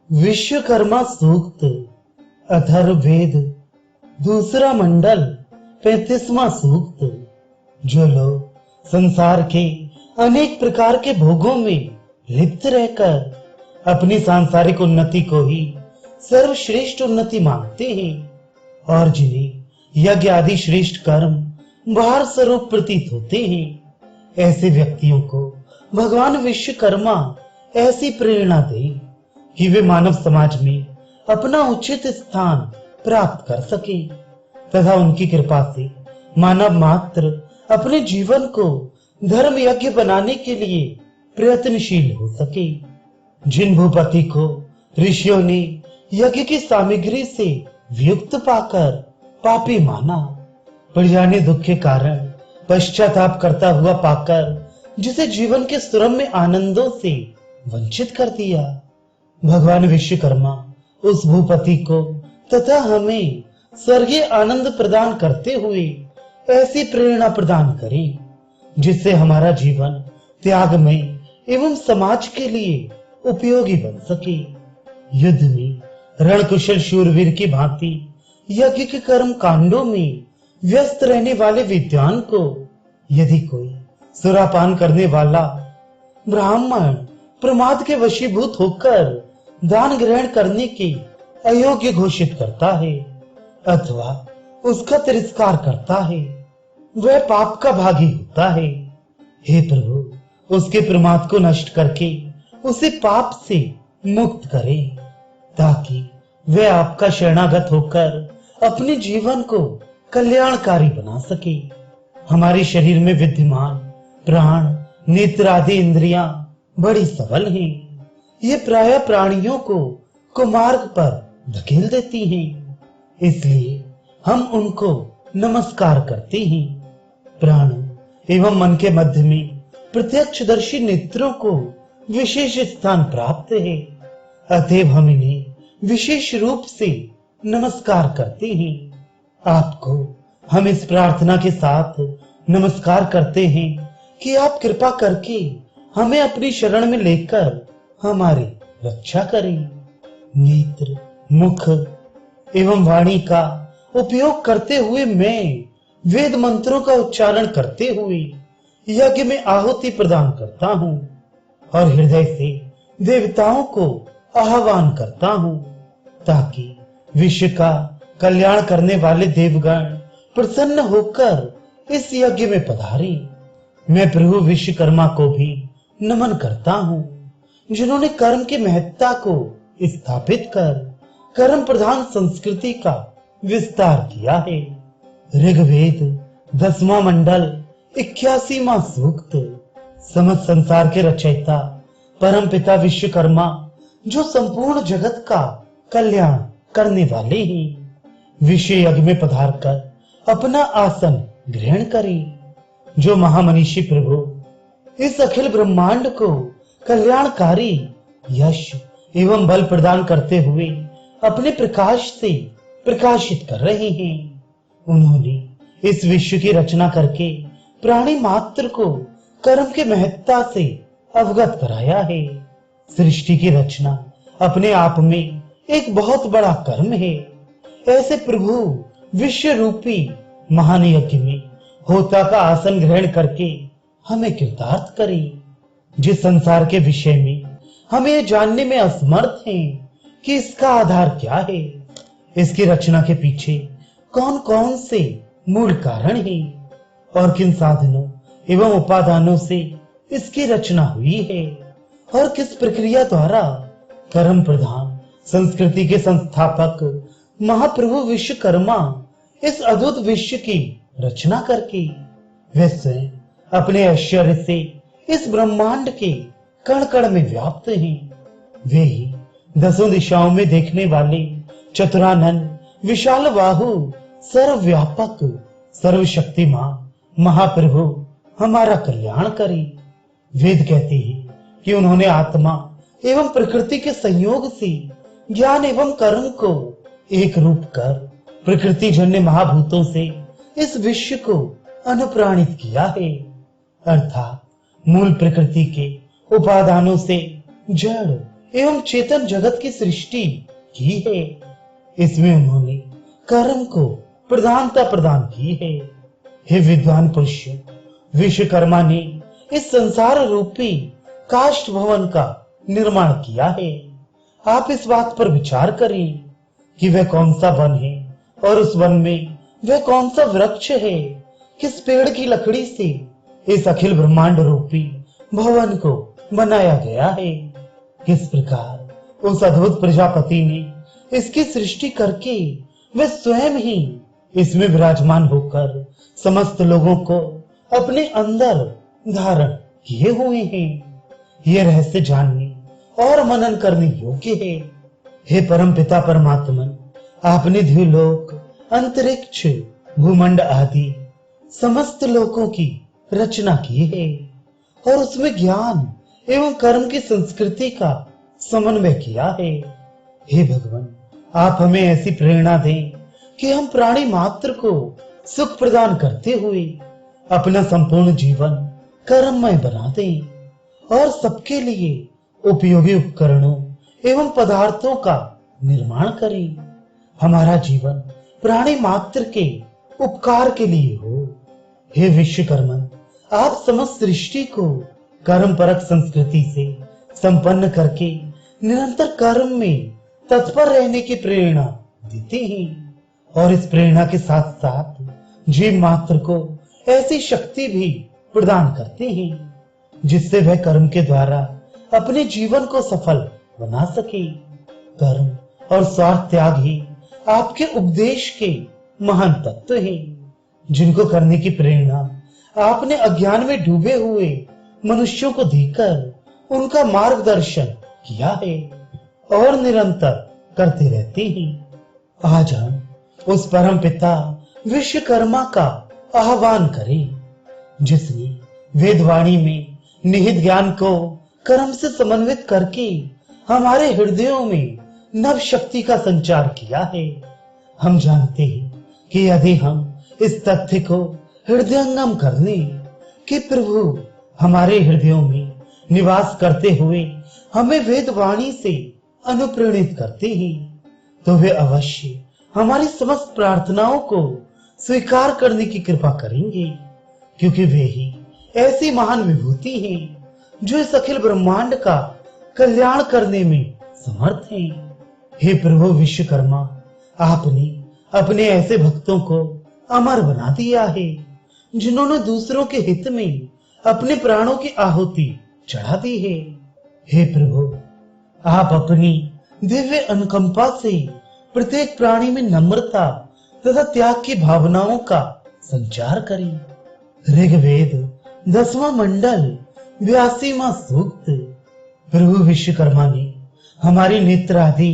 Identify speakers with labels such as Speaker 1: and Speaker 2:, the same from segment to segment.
Speaker 1: विश्वकर्मा सूक्त अथर्ववेद दूसरा मंडल 35वां सूक्त। जो लोग संसार के अनेक प्रकार के भोगों में लिप्त रहकर अपनी सांसारिक उन्नति को ही सर्वश्रेष्ठ उन्नति मानते हैं और जिन्हें यज्ञ आदि श्रेष्ठ कर्म भार स्वरूप प्रतीत होते हैं, ऐसे व्यक्तियों को भगवान विश्वकर्मा ऐसी प्रेरणा दे कि वे मानव समाज में अपना उचित स्थान प्राप्त कर सके तथा उनकी कृपा से मानव मात्र अपने जीवन को धर्म यज्ञ बनाने के लिए प्रयत्नशील हो सके। जिन भूपति को ऋषियों ने यज्ञ की सामग्री से वियुक्त पाकर पापी माना, प्रजा ने दुख के कारण पश्चाताप करता हुआ पाकर जिसे जीवन के सुरम्य आनंदों से वंचित कर दिया, भगवान विश्वकर्मा उस भूपति को तथा हमें स्वर्गीय आनंद प्रदान करते हुए ऐसी प्रेरणा प्रदान करें जिससे हमारा जीवन त्यागमय एवं समाज के लिए उपयोगी बन सके। युद्ध में रणकुशल शूरवीर की भांति यज्ञ के कर्म कांडों में व्यस्त रहने वाले विद्वान को यदि कोई सुरापान करने वाला ब्राह्मण प्रमाद के वशीभूत होकर दान ग्रहण करने के अयोग्य घोषित करता है अथवा उसका तिरस्कार करता है, वह पाप का भागी होता है। हे प्रभु, उसके प्रमाद को नष्ट करके उसे पाप से मुक्त करें ताकि वह आपका शरणागत होकर अपने जीवन को कल्याणकारी बना सके। हमारे शरीर में विद्यमान प्राण, नेत्र आदि इंद्रियां बड़ी सबल हैं। ये प्राय प्राणियों को कुमार्ग पर धकेल देती हैं, इसलिए हम उनको नमस्कार करते हैं। प्राण एवं मन के मध्य में प्रत्यक्षदर्शी नेत्रों को विशेष स्थान प्राप्त है, अतएव हम इन्हें विशेष रूप से नमस्कार करते हैं। आपको हम इस प्रार्थना के साथ नमस्कार करते हैं कि आप कृपा करके हमें अपनी शरण में लेकर हमारी रक्षा करें। नेत्र, मुख एवं वाणी का उपयोग करते हुए मैं वेद मंत्रों का उच्चारण करते हुए यज्ञ में आहुति प्रदान करता हूँ और हृदय से देवताओं को आह्वान करता हूँ ताकि विश्व का कल्याण करने वाले देवगण प्रसन्न होकर इस यज्ञ में पधारे। मैं प्रभु विश्वकर्मा को भी नमन करता हूँ जिन्होंने कर्म की महत्ता को स्थापित कर कर्म प्रधान संस्कृति का विस्तार किया है। ऋग्वेद 10वां मंडल 81वां सूक्त। समस्त संसार के रचयिता परम पिता विश्वकर्मा जो संपूर्ण जगत का कल्याण करने वाले हैं, विश्व यज्ञ में पधार कर अपना आसन ग्रहण करें। जो महामनीषी प्रभु इस अखिल ब्रह्मांड को कल्याणकारी यश एवं बल प्रदान करते हुए अपने प्रकाश से प्रकाशित कर रहे हैं, उन्होंने इस विश्व की रचना करके प्राणी मात्र को कर्म के महत्ता से अवगत कराया है। सृष्टि की रचना अपने आप में एक बहुत बड़ा कर्म है। ऐसे प्रभु विश्व रूपी महान यज्ञ में होता का आसन ग्रहण करके हमें कृतार्थ करें। जिस संसार के विषय में हम ये जानने में असमर्थ हैं कि इसका आधार क्या है, इसकी रचना के पीछे कौन कौन से मूल कारण हैं और किन साधनों एवं उपादानों से इसकी रचना हुई है और किस प्रक्रिया द्वारा कर्म प्रधान संस्कृति के संस्थापक महाप्रभु विश्वकर्मा इस अद्भुत विश्व की रचना करके वे स्वयं अपने ऐश्वर्य से इस ब्रह्मांड के कण कण में व्याप्त हैं। वे ही 10 दिशाओं में देखने वाले चतुरानन विशाल बाहु सर्वव्यापक सर्वशक्तिमान महाप्रभु हमारा कल्याण करे। वेद कहते हैं कि उन्होंने आत्मा एवं प्रकृति के संयोग से ज्ञान एवं कर्म को एक रूप कर प्रकृति जन्य महाभूतों से इस विश्व को अनुप्राणित किया है, अर्थात मूल प्रकृति के उपादानों से जड़ एवं चेतन जगत की सृष्टि की है। इसमें उन्होंने कर्म को प्रधानता प्रदान की है। हे विद्वान पुरुष, विश्वकर्मा ने इस संसार रूपी काष्ठ भवन का निर्माण किया है। आप इस बात पर विचार करें कि वह कौन सा वन है और उस वन में वह कौन सा वृक्ष है, किस पेड़ की लकड़ी से इस अखिल ब्रह्मांड रूपी भवन को बनाया गया है। किस प्रकार उस अद्भुत प्रजापति ने इसकी सृष्टि करके वह स्वयं ही इसमें विराजमान होकर समस्त लोगों को अपने अंदर धारण किए हुए हैं। ये रहस्य जानने और मनन करने योग्य है। हे परम पिता परमात्मन, आपने द्युलोक, अंतरिक्ष, भूमंड आदि समस्त लोकों की रचना की है और उसमें ज्ञान एवं कर्म की संस्कृति का समन्वय किया है। हे भगवान, आप हमें ऐसी प्रेरणा दें कि हम प्राणी मात्र को सुख प्रदान करते हुए अपना संपूर्ण जीवन कर्ममय बना दें और सबके लिए उपयोगी उपकरणों एवं पदार्थों का निर्माण करें। हमारा जीवन प्राणी मात्र के उपकार के लिए हो। हे विश्वकर्मन, आप समस्त सृष्टि को कर्म परक संस्कृति से संपन्न करके निरंतर कर्म में तत्पर रहने की प्रेरणा देते हैं और इस प्रेरणा के साथ साथ जीव मात्र को ऐसी शक्ति भी प्रदान करते हैं जिससे वह कर्म के द्वारा अपने जीवन को सफल बना सके। कर्म और स्वार्थ त्याग ही आपके उपदेश के महान तत्व हैं, जिनको करने की प्रेरणा आपने अज्ञान में डूबे हुए मनुष्यों को देकर उनका मार्गदर्शन किया है और निरंतर करते रहते हैं। आज हम उस परम पिता विश्वकर्मा का आह्वान करें, जिसने वेदवाणी में निहित ज्ञान को कर्म से समन्वित करके हमारे हृदयों में नव शक्ति का संचार किया है। हम जानते हैं कि यदि हम इस तथ्य को हृदयंगम कर लें कि प्रभु हमारे हृदयों में निवास करते हुए हमें वेदवाणी से अनुप्रेरित करते हैं, तो वे अवश्य हमारी समस्त प्रार्थनाओं को स्वीकार करने की कृपा करेंगे, क्योंकि वे ही ऐसी महान विभूति हैं जो इस अखिल ब्रह्मांड का कल्याण करने में समर्थ हैं। हे प्रभु विश्वकर्मा, आपने अपने ऐसे भक्तों को अमर बना दिया है जिन्होंने दूसरों के हित में अपने प्राणों की आहुति चढ़ा दी है। हे प्रभु, आप अपनी दिव्य अनुकंपा से प्रत्येक प्राणी में नम्रता तथा त्याग की भावनाओं का संचार करें। ऋग्वेद 10वां मंडल 82वां सूक्त। प्रभु विश्वकर्मा ने हमारी नेत्र आदि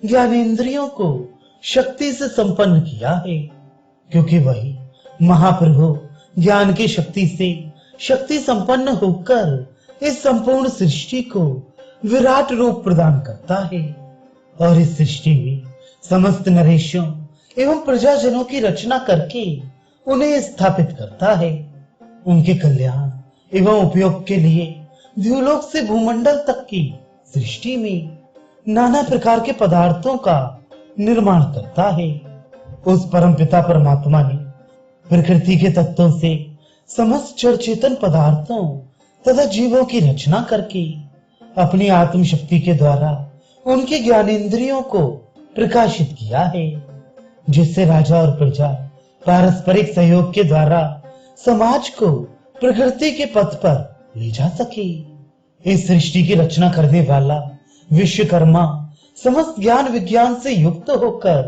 Speaker 1: ज्ञानेंद्रियों को शक्ति से संपन्न किया है, क्योंकि वही महाप्रभु ज्ञान की शक्ति से शक्ति संपन्न होकर इस संपूर्ण सृष्टि को विराट रूप प्रदान करता है और इस सृष्टि में समस्त नरेशों एवं प्रजाजनों की रचना करके उन्हें स्थापित करता है। उनके कल्याण एवं उपयोग के लिए द्युलोक से भूमंडल तक की सृष्टि में नाना प्रकार के पदार्थों का निर्माण करता है। उस परम पिता परमात्मा ने प्रकृति के तत्वों से समस्त जड़ चेतन पदार्थों तथा जीवों की रचना करके अपनी आत्म शक्ति के द्वारा उनके ज्ञानेंद्रियों को प्रकाशित किया है, जिससे राजा और प्रजा पारस्परिक सहयोग के द्वारा समाज को प्रकृति के पथ पर ले जा सके। इस सृष्टि की रचना करने वाला विश्वकर्मा समस्त ज्ञान विज्ञान से युक्त होकर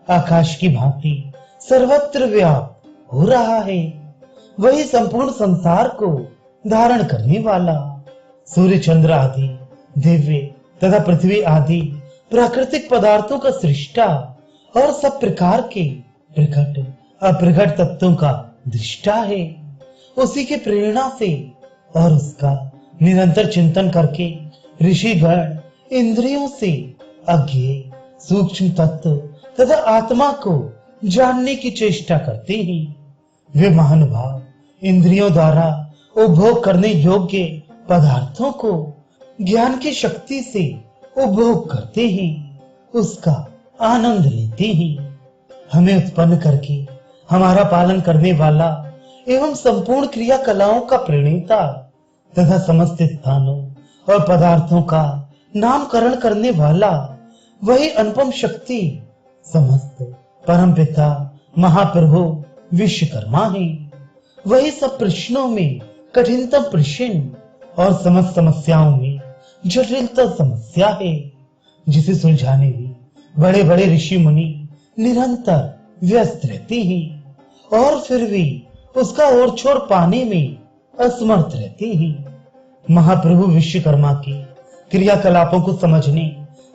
Speaker 1: आकाश की भांति सर्वत्र व्याप्त हो रहा है। वही संपूर्ण संसार को धारण करने वाला सूर्य चंद्र आदि दिव्य तथा पृथ्वी आदि प्राकृतिक पदार्थों का सृष्टा और सब प्रकार के प्रकट अप्रकट तत्वों का दृष्टा है। उसी के प्रेरणा से और उसका निरंतर चिंतन करके ऋषिगण इंद्रियों से अज्ञेय सूक्ष्म तत्व तथा आत्मा को जानने की चेष्टा करते हैं। वे महानुभाव इंद्रियों द्वारा उपभोग करने योग्य पदार्थों को ज्ञान की शक्ति से उपभोग करते हैं, उसका आनंद लेते हैं। हमें उत्पन्न करके हमारा पालन करने वाला एवं संपूर्ण क्रियाकलाओं का प्रणेता तथा समस्त स्थानों और पदार्थों का नामकरण करने वाला वही अनुपम शक्ति समस्त परमपिता महाप्रभु विश्वकर्मा है। वही सब प्रश्नों में कठिनतम प्रश्न और समस्त समस्याओं में जटिलतम समस्या है, जिसे सुलझाने में बड़े बड़े ऋषि मुनि निरंतर व्यस्त रहते हैं और फिर भी उसका ओर छोर पाने में असमर्थ रहते हैं। महाप्रभु विश्वकर्मा के क्रियाकलापों को समझने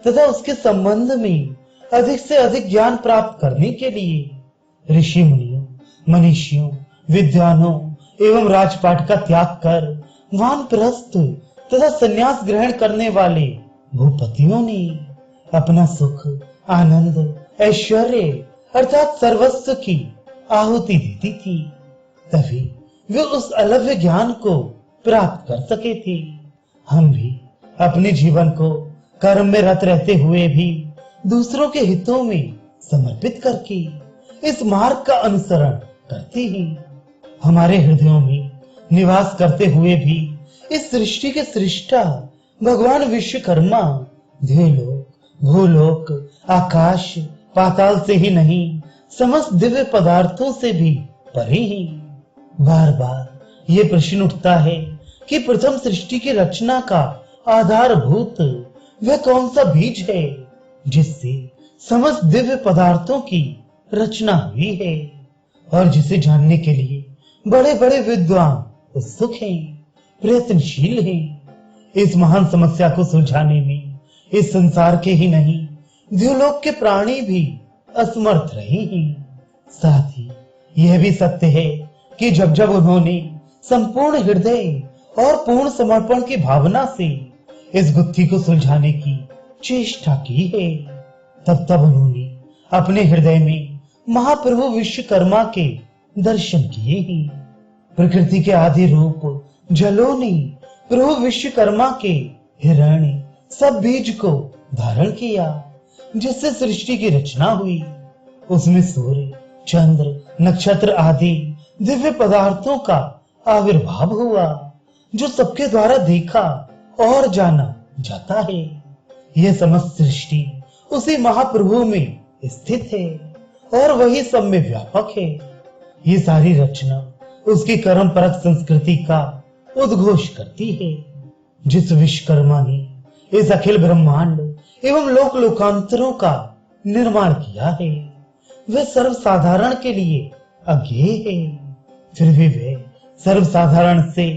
Speaker 1: तथा उसके संबंध में अधिक से अधिक ज्ञान प्राप्त करने के लिए ऋषि मुनियों, मनीषियों, विद्वानों एवं राजपाट का त्याग कर वानप्रस्थ तथा संन्यास ग्रहण करने वाले भूपतियों ने अपना सुख, आनंद, ऐश्वर्य अर्थात सर्वस्व की आहुति दी थी, तभी वे उस अलव्य ज्ञान को प्राप्त कर सके थे। हम भी अपने जीवन को कर्म में रत रहते हुए भी दूसरों के हितों में समर्पित करके इस मार्ग का अनुसरण करते हैं। हमारे हृदयों में निवास करते हुए भी इस सृष्टि के सृष्टा भगवान विश्वकर्मा द्व्युलोक, भूलोक, आकाश, पाताल से ही नहीं समस्त दिव्य पदार्थों से भी परे हैं। बार बार ये प्रश्न उठता है कि प्रथम सृष्टि की रचना का आधारभूत वह कौन सा बीज है जिससे समस्त दिव्य पदार्थों की रचना हुई है, और जिसे जानने के लिए बड़े बड़े विद्वान उत्सुक हैं, प्रयत्नशील हैं। इस महान समस्या को सुलझाने में इस संसार के ही नहीं द्व्युलोक के प्राणी भी असमर्थ रहे हैं। साथ ही यह भी सत्य है कि जब जब उन्होंने संपूर्ण हृदय और पूर्ण समर्पण की भावना से इस गुत्थी को सुलझाने की चेष्टा की है, तब तब उन्होंने अपने हृदय में महाप्रभु विश्वकर्मा के दर्शन किए हैं। प्रकृति के आदि रूप जलों ने प्रभु विश्वकर्मा के हिरण्य सब बीज को धारण किया, जिससे सृष्टि की रचना हुई। उसमें सूर्य, चंद्र, नक्षत्र आदि दिव्य पदार्थों का आविर्भाव हुआ, जो सबके द्वारा देखा और जाना जाता है। यह समस्त सृष्टि उसी महाप्रभु में स्थित है और वही सब में व्यापक है। ये सारी रचना उसकी कर्म परक संस्कृति का उद्घोष करती है। जिस विश्वकर्मा ने इस अखिल ब्रह्मांड एवं लोक लोकांतरों का निर्माण किया है, वह सर्वसाधारण के लिए अज्ञेय है। फिर भी वह सर्वसाधारण से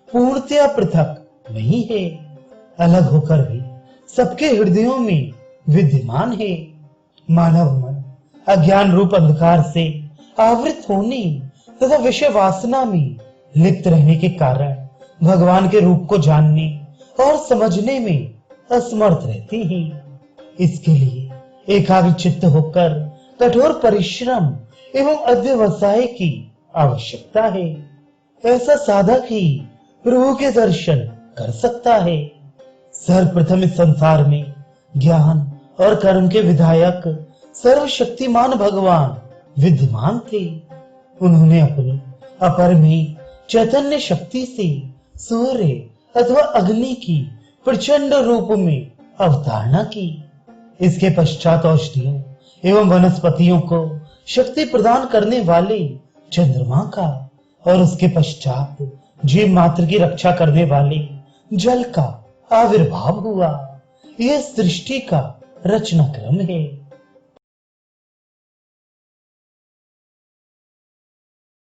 Speaker 1: पूर्णतया पृथक नहीं है, अलग होकर भी सबके हृदयों में विद्यमान है। मानव मन अज्ञान रूप अंधकार से आवृत होने तथा विषय वासना में लिप्त रहने के कारण भगवान के रूप को जानने और समझने में असमर्थ रहते हैं। इसके लिए एकाग्र चित्त होकर कठोर परिश्रम एवं अध्यवसाय की आवश्यकता है। ऐसा साधक ही प्रभु के दर्शन कर सकता है। सर्वप्रथम इस संसार में ज्ञान और कर्म के विधायक सर्वशक्तिमान भगवान विद्यमान थे। उन्होंने अपनी अपरिमेय चैतन्य शक्ति से सूर्य अथवा अग्नि की प्रचंड रूप में अवतारणा की। इसके पश्चात औषधियों एवं वनस्पतियों को शक्ति प्रदान करने वाले चंद्रमा का, और उसके पश्चात जीव मात्र की रक्षा करने वाले जल का आविर्भाव हुआ। यह सृष्टि का रचना क्रम है।